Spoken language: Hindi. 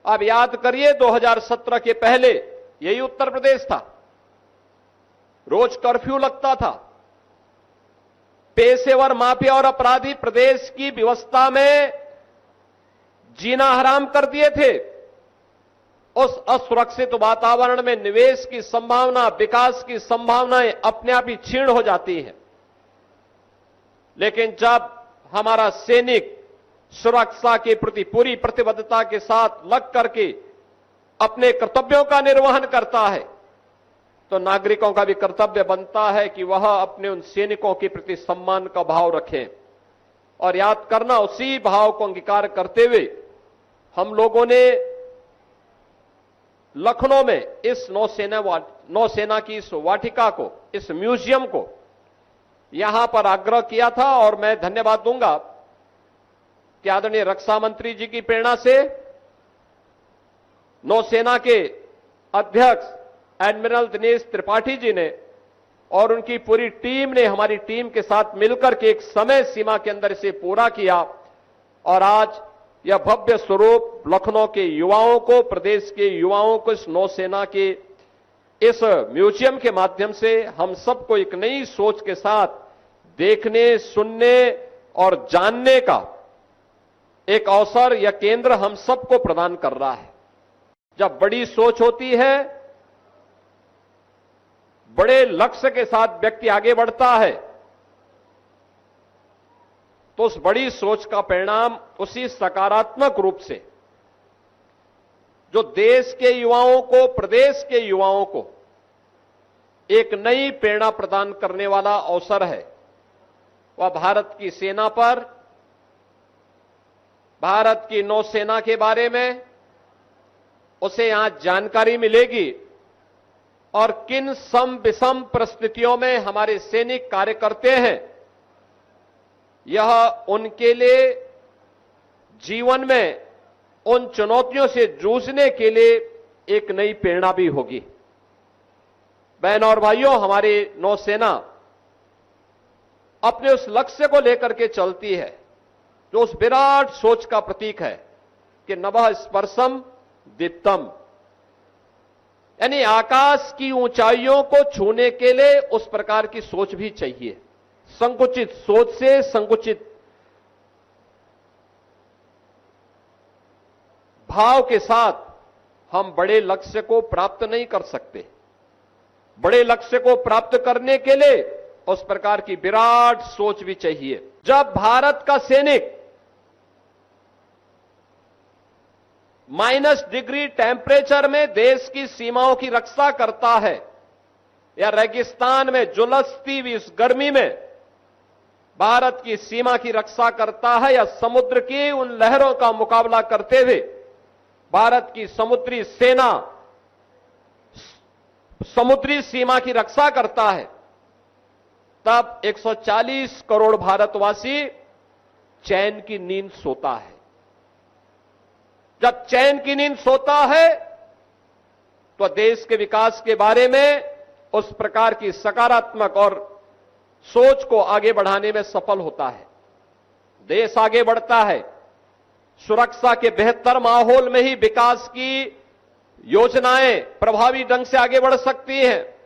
आप याद करिए 2017 के पहले यही उत्तर प्रदेश था, रोज कर्फ्यू लगता था, पेशेवर माफिया और अपराधी प्रदेश की व्यवस्था में जीना हराम कर दिए थे। उस असुरक्षित वातावरण में निवेश की संभावना, विकास की संभावनाएं अपने आप ही क्षीण हो जाती हैं। लेकिन जब हमारा सैनिक सुरक्षा के प्रति पूरी प्रतिबद्धता के साथ लग करके अपने कर्तव्यों का निर्वहन करता है, तो नागरिकों का भी कर्तव्य बनता है कि वह अपने उन सैनिकों के प्रति सम्मान का भाव रखें। और याद करना, उसी भाव को अंगीकार करते हुए हम लोगों ने लखनऊ में इस नौसेना की इस वाटिका को, इस म्यूजियम को यहां पर आग्रह किया था। और मैं धन्यवाद दूंगा कि आदरणीय रक्षा मंत्री जी की प्रेरणा से नौसेना के अध्यक्ष एडमिरल दिनेश त्रिपाठी जी ने और उनकी पूरी टीम ने हमारी टीम के साथ मिलकर के एक समय सीमा के अंदर इसे पूरा किया। और आज यह भव्य स्वरूप लखनऊ के युवाओं को, प्रदेश के युवाओं को इस नौसेना के इस म्यूजियम के माध्यम से हम सबको एक नई सोच के साथ देखने, सुनने और जानने का एक अवसर या केंद्र हम सबको प्रदान कर रहा है। जब बड़ी सोच होती है, बड़े लक्ष्य के साथ व्यक्ति आगे बढ़ता है, तो उस बड़ी सोच का परिणाम उसी सकारात्मक रूप से जो देश के युवाओं को, प्रदेश के युवाओं को एक नई प्रेरणा प्रदान करने वाला अवसर है, वह भारत की सेना पर, भारत की नौसेना के बारे में उसे यहां जानकारी मिलेगी और किन सम विषम परिस्थितियों में हमारे सैनिक कार्य करते हैं। यह उनके लिए जीवन में उन चुनौतियों से जूझने के लिए एक नई प्रेरणा भी होगी। बहनों और भाइयों, हमारी नौसेना अपने उस लक्ष्य को लेकर के चलती है जो उस विराट सोच का प्रतीक है कि नभः स्पर्शम दीप्तम, यानी आकाश की ऊंचाइयों को छूने के लिए उस प्रकार की सोच भी चाहिए। संकुचित सोच से, संकुचित भाव के साथ हम बड़े लक्ष्य को प्राप्त नहीं कर सकते। बड़े लक्ष्य को प्राप्त करने के लिए उस प्रकार की विराट सोच भी चाहिए। जब भारत का सैनिक -डिग्री टेम्परेचर में देश की सीमाओं की रक्षा करता है, या रेगिस्तान में झुलसती हुई इस गर्मी में भारत की सीमा की रक्षा करता है, या समुद्र की उन लहरों का मुकाबला करते हुए भारत की समुद्री सेना समुद्री सीमा की रक्षा करता है, तब 140 करोड़ भारतवासी चैन की नींद सोता है। जब चैन की नींद सोता है तो देश के विकास के बारे में उस प्रकार की सकारात्मक और सोच को आगे बढ़ाने में सफल होता है। देश आगे बढ़ता है। सुरक्षा के बेहतर माहौल में ही विकास की योजनाएं प्रभावी ढंग से आगे बढ़ सकती हैं।